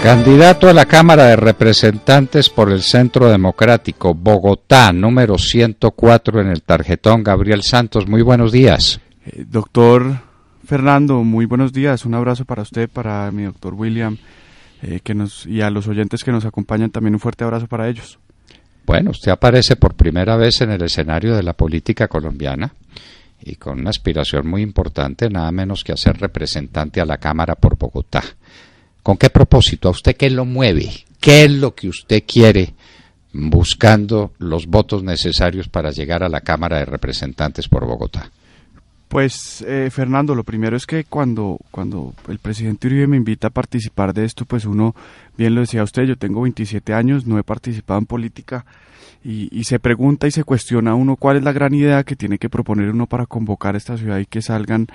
Candidato a la Cámara de Representantes por el Centro Democrático, Bogotá, número 104 en el tarjetón, Gabriel Santos. Muy buenos días. Doctor Fernando, muy buenos días. Un abrazo para usted, para mi doctor William, y a los oyentes que nos acompañan también un fuerte abrazo para ellos. Bueno, usted aparece por primera vez en el escenario de la política colombiana y con una aspiración muy importante, nada menos que a ser representante a la Cámara por Bogotá. ¿Con qué propósito? ¿A usted qué lo mueve? ¿Qué es lo que usted quiere buscando los votos necesarios para llegar a la Cámara de Representantes por Bogotá? Pues, Fernando, lo primero es que cuando el presidente Uribe me invita a participar de esto, pues uno, bien lo decía usted, yo tengo 27 años, no he participado en política, y se pregunta y se cuestiona uno cuál es la gran idea que tiene que proponer uno para convocar a esta ciudad y que salgan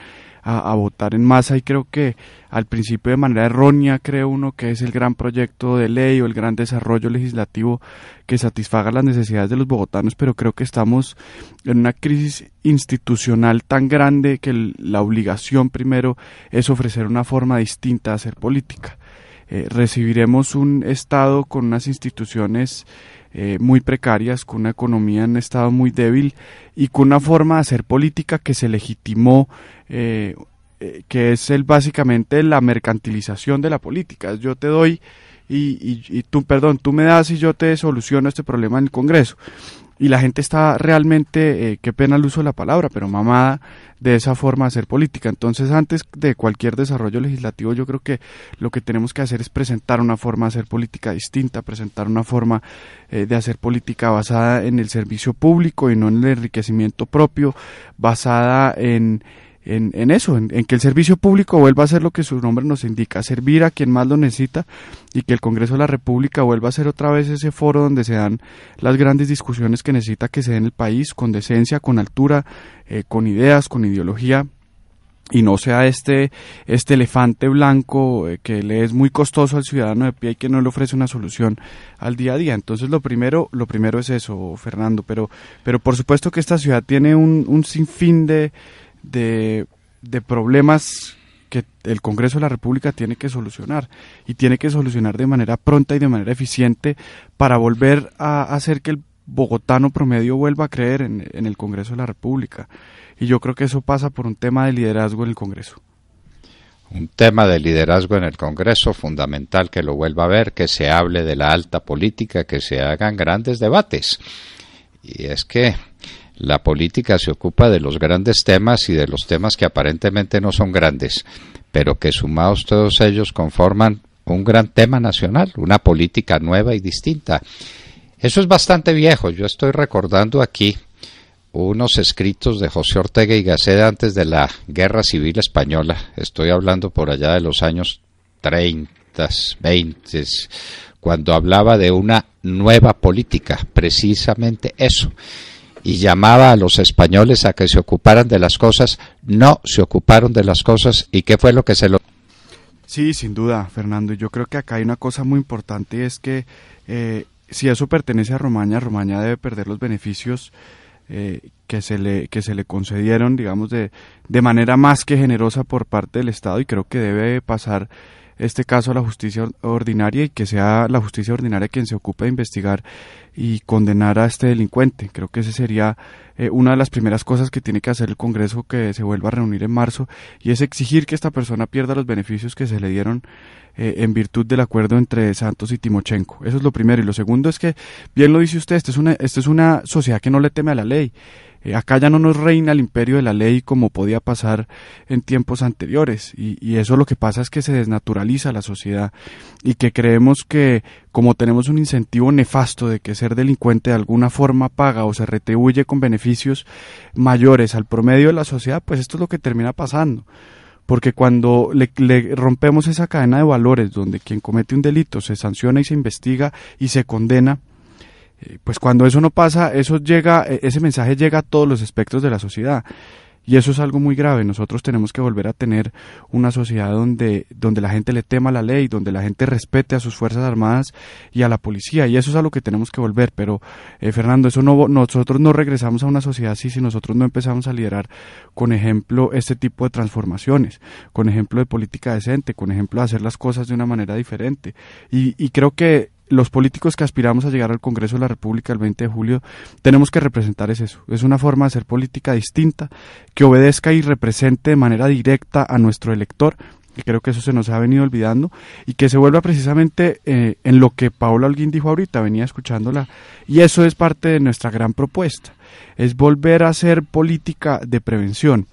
a votar en masa. Y creo que al principio, de manera errónea, cree uno que es el gran proyecto de ley o el gran desarrollo legislativo que satisfaga las necesidades de los bogotanos, pero creo que estamos en una crisis institucional tan grande que la obligación primero es ofrecer una forma distinta de hacer política. Recibiremos un Estado con unas instituciones muy precarias, con una economía en estado muy débil y con una forma de hacer política que se legitimó, que es básicamente la mercantilización de la política. Yo te doy y tú me das y yo te soluciono este problema en el Congreso. Y la gente está realmente, qué pena el uso de la palabra, pero mamada de esa forma de hacer política. Entonces, antes de cualquier desarrollo legislativo, yo creo que lo que tenemos que hacer es presentar una forma de hacer política distinta, presentar una forma de hacer política basada en el servicio público y no en el enriquecimiento propio, basada en que el servicio público vuelva a ser lo que su nombre nos indica, servir a quien más lo necesita, y que el Congreso de la República vuelva a ser otra vez ese foro donde se dan las grandes discusiones que necesita que se den en el país, con decencia, con altura, con ideas, con ideología, y no sea este elefante blanco que le es muy costoso al ciudadano de pie y que no le ofrece una solución al día a día. Entonces lo primero es eso, Fernando, pero por supuesto que esta ciudad tiene un sinfín de problemas que el Congreso de la República tiene que solucionar, y tiene que solucionar de manera pronta y de manera eficiente para volver a hacer que el bogotano promedio vuelva a creer en el Congreso de la República. Y yo creo que eso pasa por un tema de liderazgo en el Congreso. Un tema de liderazgo en el Congreso fundamental, que lo vuelva a ver, que se hable de la alta política, que se hagan grandes debates. Y es que la política se ocupa de los grandes temas y de los temas que aparentemente no son grandes, pero que sumados todos ellos conforman un gran tema nacional, una política nueva y distinta. Eso es bastante viejo. Yo estoy recordando aquí unos escritos de José Ortega y Gasset antes de la Guerra Civil Española. Estoy hablando por allá de los años 30, 20, cuando hablaba de una nueva política, precisamente eso. Y llamaba a los españoles a que se ocuparan de las cosas. No se ocuparon de las cosas. ¿Y qué fue lo que se lo...? Sí, sin duda, Fernando. Yo creo que acá hay una cosa muy importante, es que si eso pertenece a Romaña, Romaña debe perder los beneficios que se le concedieron, digamos, de manera más que generosa por parte del Estado, y creo que debe pasar este caso a la justicia ordinaria, y que sea la justicia ordinaria quien se ocupe de investigar y condenar a este delincuente. Creo que ese sería una de las primeras cosas que tiene que hacer el Congreso, que se vuelva a reunir en marzo, y es exigir que esta persona pierda los beneficios que se le dieron en virtud del acuerdo entre Santos y Timochenko. Eso es lo primero. Y lo segundo es que, bien lo dice usted, esta es una sociedad que no le teme a la ley. Acá ya no nos reina el imperio de la ley como podía pasar en tiempos anteriores, y eso lo que pasa es que se desnaturaliza la sociedad, y que creemos que como tenemos un incentivo nefasto de que ser delincuente de alguna forma paga o se retribuye con beneficios mayores al promedio de la sociedad, pues esto es lo que termina pasando. Porque cuando le rompemos esa cadena de valores donde quien comete un delito se sanciona y se investiga y se condena, pues cuando eso no pasa, ese mensaje llega a todos los espectros de la sociedad. Y eso es algo muy grave. Nosotros tenemos que volver a tener una sociedad donde la gente le tema la ley, donde la gente respete a sus Fuerzas Armadas y a la policía, y eso es a lo que tenemos que volver. Pero Fernando, nosotros no regresamos a una sociedad así si nosotros no empezamos a liderar con ejemplo este tipo de transformaciones, con ejemplo de política decente, con ejemplo de hacer las cosas de una manera diferente. Y creo que los políticos que aspiramos a llegar al Congreso de la República el 20 de julio tenemos que representar eso. Es una forma de hacer política distinta, que obedezca y represente de manera directa a nuestro elector, y creo que eso se nos ha venido olvidando, y que se vuelva precisamente en lo que Paola Holguín dijo ahorita, venía escuchándola, y eso es parte de nuestra gran propuesta, es volver a hacer política de prevención.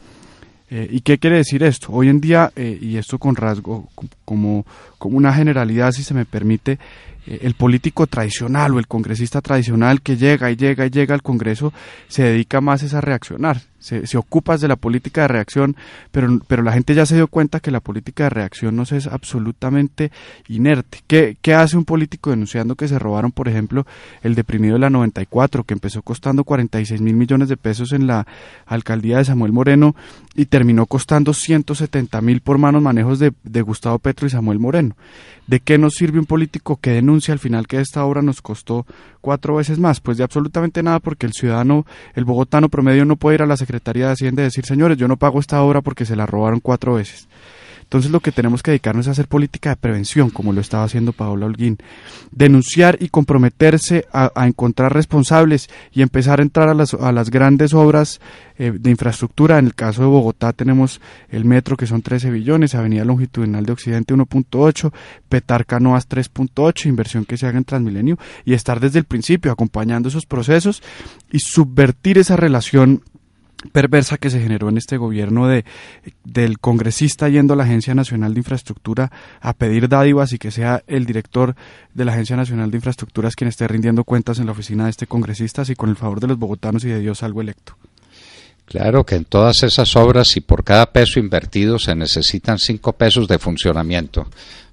¿Y qué quiere decir esto? Hoy en día, y esto con rasgo, como una generalidad, si se me permite, el político tradicional o el congresista tradicional que llega al Congreso se dedica más es a reaccionar, se ocupa de la política de reacción, pero la gente ya se dio cuenta que la política de reacción nos es absolutamente inerte. ¿Qué hace un político denunciando que se robaron, por ejemplo, el deprimido de la 94, que empezó costando 46.000 millones de pesos en la alcaldía de Samuel Moreno y terminó costando 170.000 por malos manejos de Gustavo Petro y Samuel Moreno? ¿De qué nos sirve un político que denuncia al final que esta obra nos costó 4 veces más? Pues de absolutamente nada, porque el ciudadano, el bogotano promedio no puede ir a la Secretaría de Hacienda y decir: señores, yo no pago esta obra porque se la robaron 4 veces. Entonces lo que tenemos que dedicarnos es a hacer política de prevención, como lo estaba haciendo Paola Holguín, denunciar y comprometerse a encontrar responsables y empezar a entrar a las grandes obras de infraestructura. En el caso de Bogotá tenemos el metro, que son 13 billones, Avenida Longitudinal de Occidente 1.8, Petar-Canoas 3.8, inversión que se haga en Transmilenio, y estar desde el principio acompañando esos procesos y subvertir esa relación perversa que se generó en este gobierno del congresista yendo a la Agencia Nacional de Infraestructura a pedir dádivas, y que sea el director de la Agencia Nacional de Infraestructuras quien esté rindiendo cuentas en la oficina de este congresista, si con el favor de los bogotanos y de Dios salgo electo. Claro que en todas esas obras, y por cada peso invertido se necesitan 5 pesos de funcionamiento.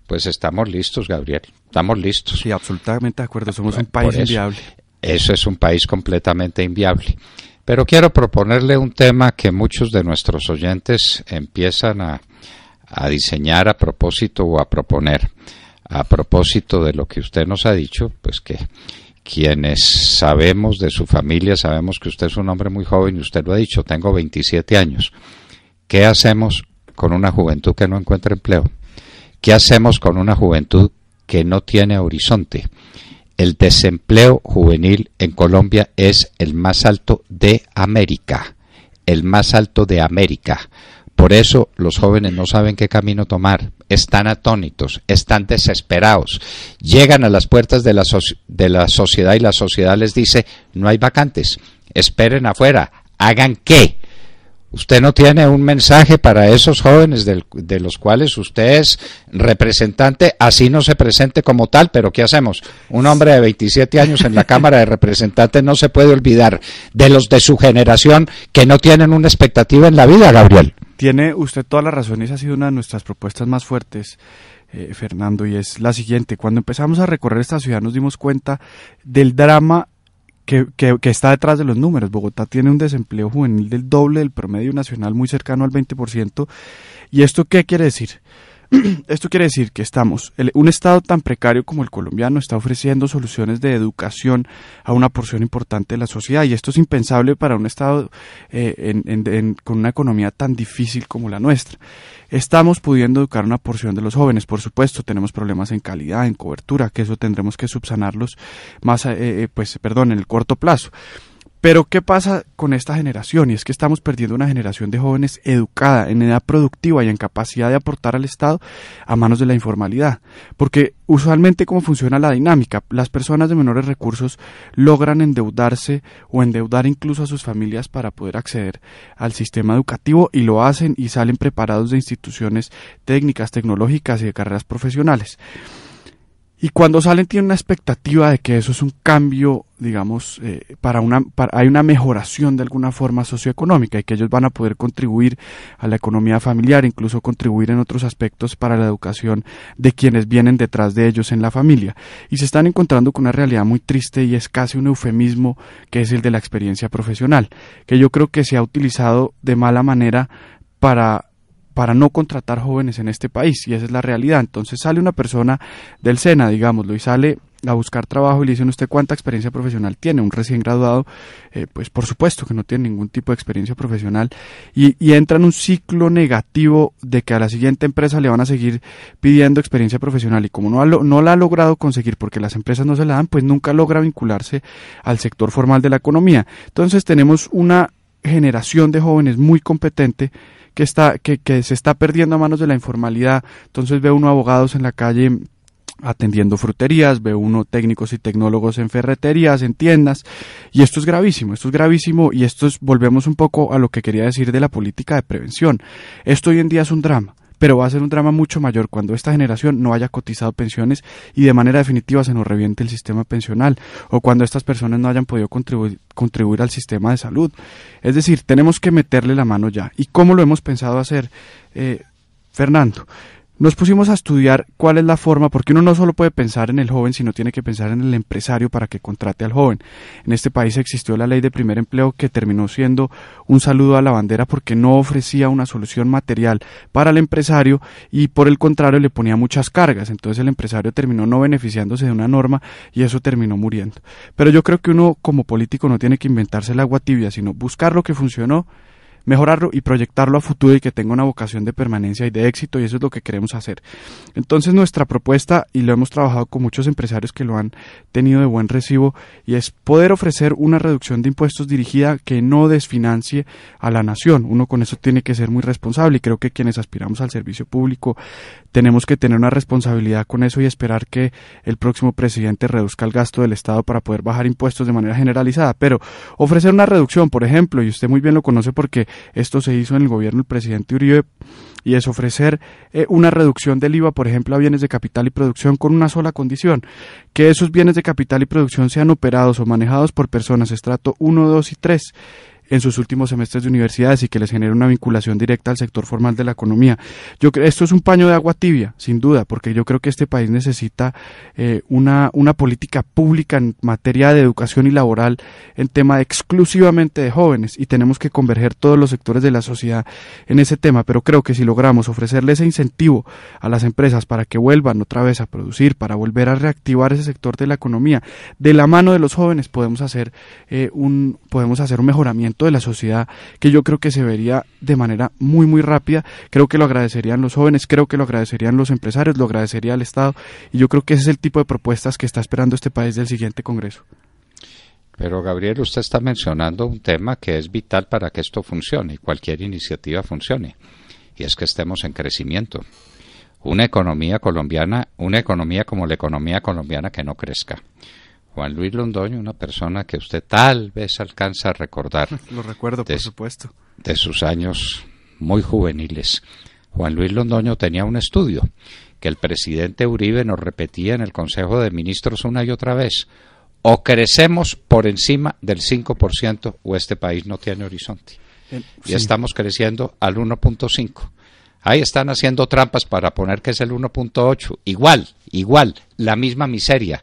Pues estamos listos, Gabriel, estamos listos. Sí, absolutamente de acuerdo, somos un país inviable. Eso es un país completamente inviable. Pero quiero proponerle un tema que muchos de nuestros oyentes empiezan a diseñar a propósito o a proponer. A propósito de lo que usted nos ha dicho, pues que quienes sabemos de su familia, sabemos que usted es un hombre muy joven, y usted lo ha dicho: tengo 27 años. ¿Qué hacemos con una juventud que no encuentra empleo? ¿Qué hacemos con una juventud que no tiene horizonte? El desempleo juvenil en Colombia es el más alto de América, el más alto de América. Por eso los jóvenes no saben qué camino tomar, están atónitos, están desesperados, llegan a las puertas de la sociedad, y la sociedad les dice: no hay vacantes, esperen afuera, ¿hagan qué? Usted no tiene un mensaje para esos jóvenes de los cuales usted es representante, así no se presente como tal, pero ¿qué hacemos? Un hombre de 27 años en la Cámara de Representantes no se puede olvidar de los de su generación que no tienen una expectativa en la vida, Gabriel. Tiene usted toda la razón, y esa ha sido una de nuestras propuestas más fuertes, Fernando, y es la siguiente: cuando empezamos a recorrer esta ciudad nos dimos cuenta del drama que está detrás de los números. Bogotá tiene un desempleo juvenil del doble del promedio nacional, muy cercano al 20%. ¿Y esto qué quiere decir? Esto quiere decir que un estado tan precario como el colombiano está ofreciendo soluciones de educación a una porción importante de la sociedad, y esto es impensable para un estado con una economía tan difícil como la nuestra. Estamos pudiendo educar a una porción de los jóvenes. Por supuesto, tenemos problemas en calidad, en cobertura, que eso tendremos que subsanarlos en el corto plazo. Pero ¿qué pasa con esta generación? Y es que estamos perdiendo una generación de jóvenes educada, en edad productiva y en capacidad de aportar al Estado, a manos de la informalidad. Porque usualmente, ¿cómo funciona la dinámica? Las personas de menores recursos logran endeudarse o endeudar incluso a sus familias para poder acceder al sistema educativo, y lo hacen y salen preparados de instituciones técnicas, tecnológicas y de carreras profesionales. Y cuando salen tienen una expectativa de que eso es un cambio, digamos, hay una mejoración de alguna forma socioeconómica y que ellos van a poder contribuir a la economía familiar, incluso contribuir en otros aspectos para la educación de quienes vienen detrás de ellos en la familia. Y se están encontrando con una realidad muy triste y es casi un eufemismo, que es el de la experiencia profesional, que yo creo que se ha utilizado de mala manera para no contratar jóvenes en este país, y esa es la realidad. Entonces sale una persona del SENA, digámoslo, y sale a buscar trabajo y le dicen: ¿usted cuánta experiencia profesional tiene? Un recién graduado, pues por supuesto que no tiene ningún tipo de experiencia profesional, y entra en un ciclo negativo de que a la siguiente empresa le van a seguir pidiendo experiencia profesional, y como no la ha logrado conseguir porque las empresas no se la dan, pues nunca logra vincularse al sector formal de la economía. Entonces tenemos una generación de jóvenes muy competente que se está perdiendo a manos de la informalidad. Entonces ve uno abogados en la calle atendiendo fruterías, ve uno técnicos y tecnólogos en ferreterías, en tiendas, y esto es gravísimo, y volvemos un poco a lo que quería decir de la política de prevención. Esto hoy en día es un drama, pero va a ser un drama mucho mayor cuando esta generación no haya cotizado pensiones y de manera definitiva se nos reviente el sistema pensional, o cuando estas personas no hayan podido contribuir al sistema de salud. Es decir, tenemos que meterle la mano ya. ¿Y cómo lo hemos pensado hacer, Fernando? Nos pusimos a estudiar cuál es la forma, porque uno no solo puede pensar en el joven, sino tiene que pensar en el empresario para que contrate al joven. En este país existió la ley de primer empleo, que terminó siendo un saludo a la bandera porque no ofrecía una solución material para el empresario y por el contrario le ponía muchas cargas. Entonces el empresario terminó no beneficiándose de una norma y eso terminó muriendo. Pero yo creo que uno como político no tiene que inventarse el agua tibia, sino buscar lo que funcionó, mejorarlo y proyectarlo a futuro y que tenga una vocación de permanencia y de éxito, y eso es lo que queremos hacer. Entonces nuestra propuesta, y lo hemos trabajado con muchos empresarios que lo han tenido de buen recibo, y es poder ofrecer una reducción de impuestos dirigida que no desfinancie a la nación. Uno con eso tiene que ser muy responsable, y creo que quienes aspiramos al servicio público tenemos que tener una responsabilidad con eso y esperar que el próximo presidente reduzca el gasto del Estado para poder bajar impuestos de manera generalizada, pero ofrecer una reducción, por ejemplo, y usted muy bien lo conoce porque esto se hizo en el gobierno del presidente Uribe, y es ofrecer una reducción del IVA, por ejemplo, a bienes de capital y producción, con una sola condición: que esos bienes de capital y producción sean operados o manejados por personas estrato 1, 2 y 3 en sus últimos semestres de universidades y que les genere una vinculación directa al sector formal de la economía. Esto es un paño de agua tibia, sin duda, porque yo creo que este país necesita una política pública en materia de educación y laboral en tema exclusivamente de jóvenes, y tenemos que converger todos los sectores de la sociedad en ese tema. Pero creo que si logramos ofrecerle ese incentivo a las empresas para que vuelvan otra vez a producir, para volver a reactivar ese sector de la economía, de la mano de los jóvenes podemos hacer un mejoramiento de la sociedad que yo creo que se vería de manera muy muy rápida. Creo que lo agradecerían los jóvenes, creo que lo agradecerían los empresarios, lo agradecería el Estado, y yo creo que ese es el tipo de propuestas que está esperando este país del siguiente Congreso. Pero Gabriel, usted está mencionando un tema que es vital para que esto funcione y cualquier iniciativa funcione, y es que estemos en crecimiento. Una economía colombiana, una economía como la economía colombiana que no crezca. Juan Luis Londoño, una persona que usted tal vez alcanza a recordar. Lo recuerdo, por supuesto. De sus años muy juveniles. Juan Luis Londoño tenía un estudio que el presidente Uribe nos repetía en el Consejo de Ministros una y otra vez: o crecemos por encima del 5% o este país no tiene horizonte. Y estamos creciendo al 1.5. Ahí están haciendo trampas para poner que es el 1.8. Igual, la misma miseria.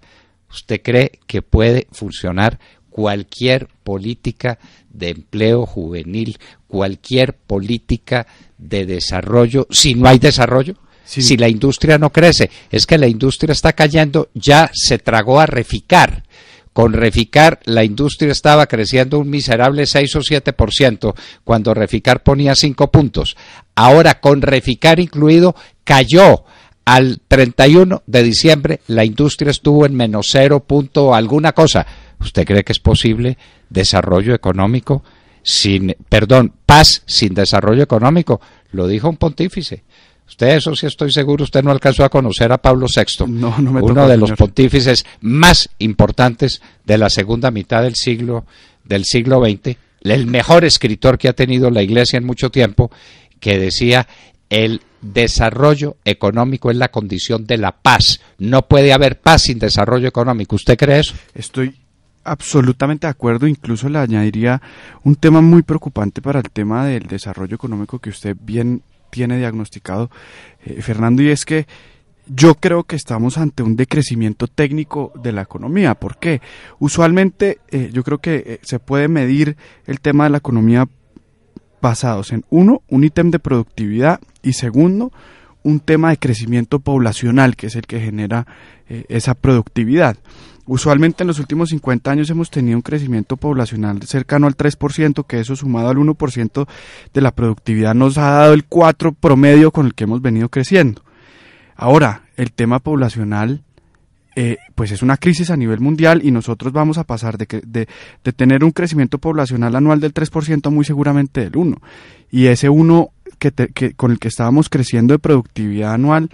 ¿Usted cree que puede funcionar cualquier política de empleo juvenil, cualquier política de desarrollo, si no hay desarrollo? Sí. Si la industria no crece, es que la industria está cayendo, ya se tragó a Reficar. Con Reficar la industria estaba creciendo un miserable 6 o 7% cuando Reficar ponía 5 puntos. Ahora con Reficar incluido cayó. Al 31 de diciembre la industria estuvo en menos 0 punto alguna cosa. ¿Usted cree que es posible desarrollo económico paz sin desarrollo económico? Lo dijo un pontífice. Usted, eso sí estoy seguro, usted no alcanzó a conocer a Pablo VI, uno de los pontífices más importantes de la segunda mitad del siglo XX, el mejor escritor que ha tenido la Iglesia en mucho tiempo, que decía: el desarrollo económico es la condición de la paz. No puede haber paz sin desarrollo económico. ¿Usted cree eso? Estoy absolutamente de acuerdo, incluso le añadiría un tema muy preocupante para el tema del desarrollo económico que usted bien tiene diagnosticado, Fernando, y es que yo creo que estamos ante un decrecimiento técnico de la economía. ¿Por qué? Usualmente yo creo que se puede medir el tema de la economía basados en uno, un ítem de productividad y segundo, un tema de crecimiento poblacional que es el que genera esa productividad. Usualmente en los últimos 50 años hemos tenido un crecimiento poblacional cercano al 3%, que eso sumado al 1% de la productividad nos ha dado el 4% promedio con el que hemos venido creciendo. Ahora, el tema poblacional pues es una crisis a nivel mundial y nosotros vamos a pasar de tener un crecimiento poblacional anual del 3% muy seguramente del 1%. Y ese 1% con el que estábamos creciendo de productividad anual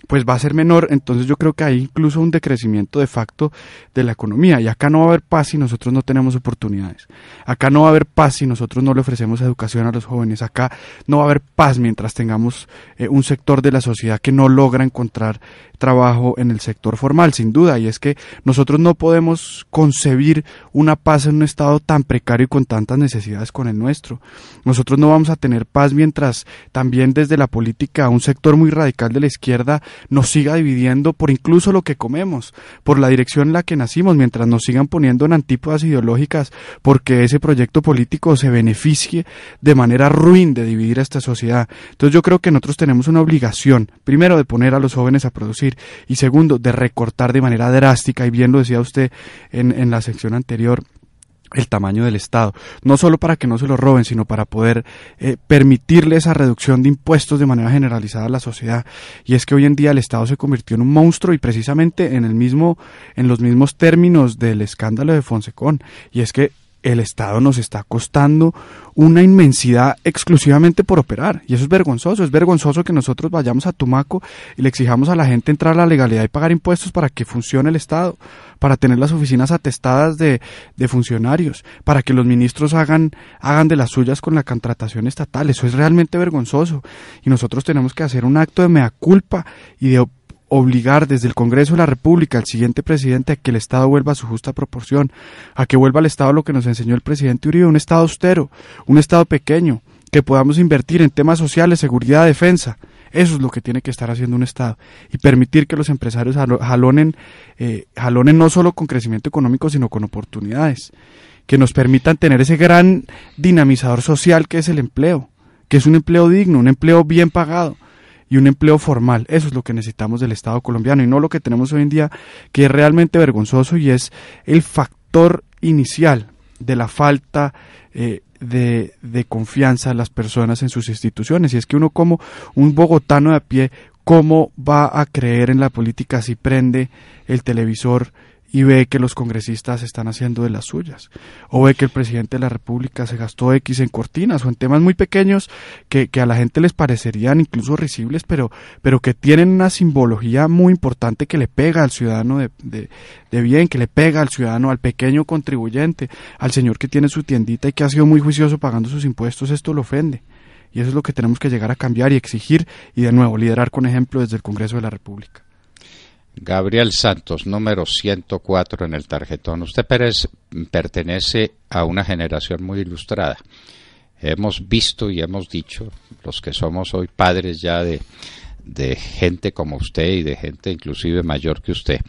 pues va a ser menor, entonces yo creo que hay incluso un decrecimiento de facto de la economía, y acá no va a haber paz si nosotros no tenemos oportunidades, acá no va a haber paz si nosotros no le ofrecemos educación a los jóvenes, acá no va a haber paz mientras tengamos un sector de la sociedad que no logra encontrar trabajo en el sector formal, sin duda, y es que nosotros no podemos concebir una paz en un estado tan precario y con tantas necesidades con el nuestro. Nosotros no vamos a tener paz mientras también desde la política un sector muy radical de la izquierda nos siga dividiendo por incluso lo que comemos, por la dirección en la que nacimos, mientras nos sigan poniendo en antípodas ideológicas, porque ese proyecto político se beneficie de manera ruin de dividir a esta sociedad. Entonces yo creo que nosotros tenemos una obligación, primero de poner a los jóvenes a producir, y segundo de recortar de manera drástica, y bien lo decía usted en la sección anterior, el tamaño del Estado, no solo para que no se lo roben, sino para poder permitirle esa reducción de impuestos de manera generalizada a la sociedad. Y es que hoy en día el Estado se convirtió en un monstruo, y precisamente en los mismos términos del escándalo de Fonsecón, y es que el Estado nos está costando una inmensidad exclusivamente por operar, y eso es vergonzoso que nosotros vayamos a Tumaco y le exijamos a la gente entrar a la legalidad y pagar impuestos para que funcione el Estado, para tener las oficinas atestadas de funcionarios, para que los ministros hagan de las suyas con la contratación estatal. Eso es realmente vergonzoso, y nosotros tenemos que hacer un acto de mea culpa y de obligar desde el Congreso de la República al siguiente presidente a que el Estado vuelva a su justa proporción, a que vuelva al Estado lo que nos enseñó el presidente Uribe, un Estado austero, un Estado pequeño, que podamos invertir en temas sociales, seguridad, defensa. Eso es lo que tiene que estar haciendo un Estado, y permitir que los empresarios jalonen no solo con crecimiento económico, sino con oportunidades, que nos permitan tener ese gran dinamizador social que es el empleo, que es un empleo digno, un empleo bien pagado, y un empleo formal. Eso es lo que necesitamos del Estado colombiano, y no lo que tenemos hoy en día, que es realmente vergonzoso, y es el factor inicial de la falta de confianza de las personas en sus instituciones. Y es que uno, como un bogotano de a pie, ¿cómo va a creer en la política si prende el televisor y ve que los congresistas están haciendo de las suyas, o ve que el presidente de la República se gastó X en cortinas o en temas muy pequeños que a la gente les parecerían incluso risibles, pero que tienen una simbología muy importante que le pega al ciudadano de bien, que le pega al ciudadano, al pequeño contribuyente, al señor que tiene su tiendita y que ha sido muy juicioso pagando sus impuestos? Esto lo ofende, y eso es lo que tenemos que llegar a cambiar y exigir, y de nuevo liderar con ejemplo desde el Congreso de la República. Gabriel Santos, número 104 en el tarjetón. Usted pertenece a una generación muy ilustrada. Hemos visto y hemos dicho, los que somos hoy padres ya de gente como usted y de gente inclusive mayor que usted,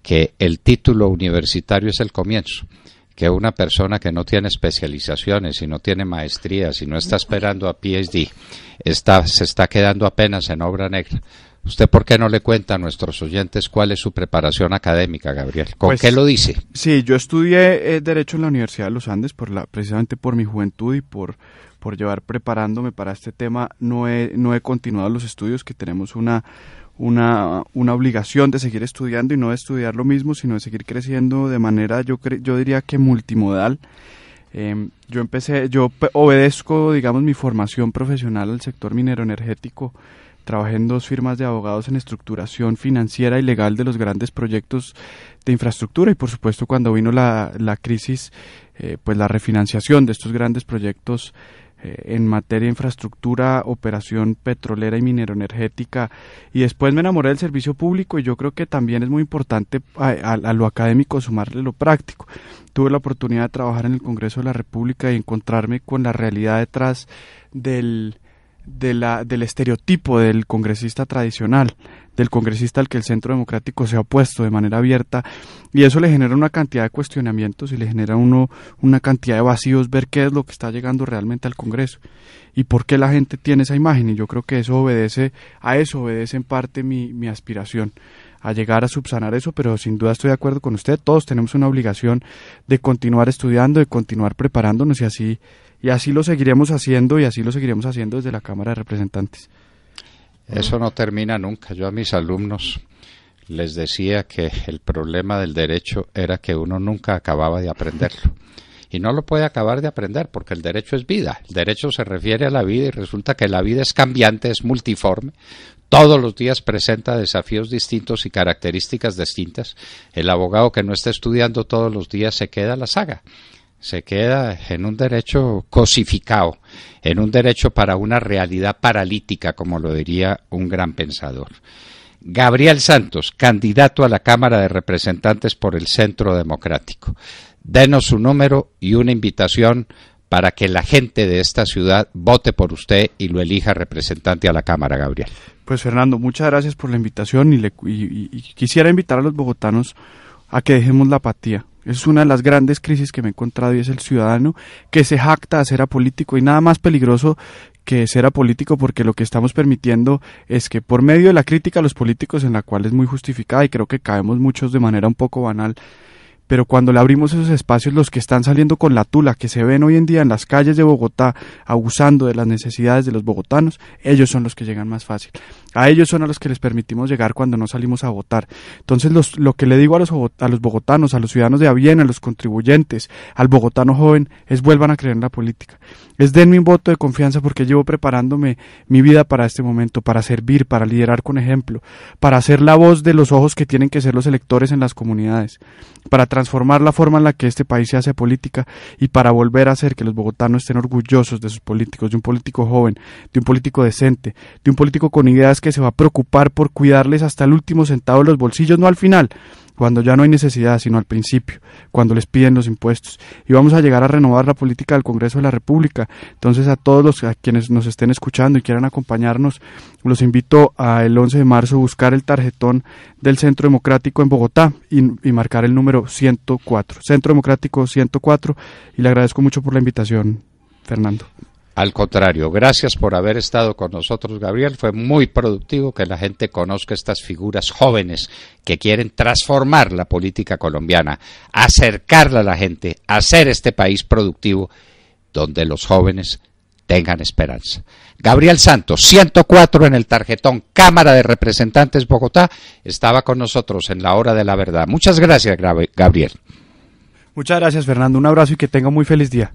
que el título universitario es el comienzo, que una persona que no tiene especializaciones y no tiene maestrías y no está esperando a PhD, se está quedando apenas en obra negra. ¿Usted por qué no le cuenta a nuestros oyentes cuál es su preparación académica, Gabriel? ¿Con qué lo dice? Sí, yo estudié Derecho en la Universidad de los Andes, precisamente por mi juventud y por llevar preparándome para este tema. No he continuado los estudios, que tenemos una obligación de seguir estudiando, y no de estudiar lo mismo, sino de seguir creciendo de manera, yo diría que multimodal. Yo obedezco, digamos, mi formación profesional al sector minero energético. Trabajé en 2 firmas de abogados en estructuración financiera y legal de los grandes proyectos de infraestructura, y por supuesto, cuando vino la crisis, pues la refinanciación de estos grandes proyectos, digamos, de infraestructura, y por supuesto, cuando vino la crisis, pues la refinanciación de estos grandes proyectos de infraestructura, y por supuesto, cuando vino la crisis, pues la refinanciación de estos grandes proyectos de infraestructura, y por supuesto, cuando vino la crisis, en materia de infraestructura, operación petrolera y mineroenergética, y después me enamoré del servicio público, y yo creo que también es muy importante a lo académico sumarle lo práctico. Tuve la oportunidad de trabajar en el Congreso de la República y encontrarme con la realidad detrás del estereotipo del congresista tradicional, del congresista al que el Centro Democrático se ha opuesto de manera abierta, y eso le genera una cantidad de cuestionamientos y le genera una cantidad de vacíos, ver qué es lo que está llegando realmente al Congreso y por qué la gente tiene esa imagen. Y yo creo que a eso obedece en parte mi aspiración a llegar a subsanar eso, pero sin duda estoy de acuerdo con usted. Todos tenemos una obligación de continuar estudiando, de continuar preparándonos, y así lo seguiremos haciendo, y así lo seguiremos haciendo desde la Cámara de Representantes. Eso no termina nunca. Yo a mis alumnos les decía que el problema del derecho era que uno nunca acababa de aprenderlo. Y no lo puede acabar de aprender porque el derecho es vida. El derecho se refiere a la vida y resulta que la vida es cambiante, es multiforme. Todos los días presenta desafíos distintos y características distintas. El abogado que no está estudiando todos los días se queda a la saga. Se queda en un derecho cosificado, en un derecho para una realidad paralítica, como lo diría un gran pensador. Gabriel Santos, candidato a la Cámara de Representantes por el Centro Democrático. Denos su número y una invitación para que la gente de esta ciudad vote por usted y lo elija representante a la Cámara, Gabriel. Pues Fernando, muchas gracias por la invitación, y quisiera invitar a los bogotanos a que dejemos la apatía. Es una de las grandes crisis que me he encontrado, y es el ciudadano que se jacta de ser apolítico, y nada más peligroso que ser apolítico, porque lo que estamos permitiendo es que por medio de la crítica a los políticos, en la cual es muy justificada y creo que caemos muchos de manera un poco banal, pero cuando le abrimos esos espacios, los que están saliendo con la tula, que se ven hoy en día en las calles de Bogotá, abusando de las necesidades de los bogotanos, ellos son los que llegan más fácil. A ellos son a los que les permitimos llegar cuando no salimos a votar. Entonces lo que le digo a los bogotanos, a los ciudadanos de a bien, a los contribuyentes, al bogotano joven, es vuelvan a creer en la política. Es denme un voto de confianza, porque llevo preparándome mi vida para este momento, para servir, para liderar con ejemplo, para ser la voz de los ojos que tienen que ser los electores en las comunidades, para transformar la forma en la que este país se hace política, y para volver a hacer que los bogotanos estén orgullosos de sus políticos, de un político joven, de un político decente, de un político con ideas que se va a preocupar por cuidarles hasta el último centavo de los bolsillos, no al final, cuando ya no hay necesidad, sino al principio, cuando les piden los impuestos. Y vamos a llegar a renovar la política del Congreso de la República. Entonces, a todos a quienes nos estén escuchando y quieran acompañarnos, los invito el 11 de marzo a buscar el tarjetón del Centro Democrático en Bogotá y marcar el número 104, Centro Democrático 104, y le agradezco mucho por la invitación, Fernando. Al contrario, gracias por haber estado con nosotros, Gabriel. Fue muy productivo que la gente conozca estas figuras jóvenes que quieren transformar la política colombiana, acercarla a la gente, hacer este país productivo donde los jóvenes tengan esperanza. Gabriel Santos, 104 en el tarjetón, Cámara de Representantes Bogotá, estaba con nosotros en la Hora de la Verdad. Muchas gracias, Gabriel. Muchas gracias, Fernando. Un abrazo y que tenga un muy feliz día.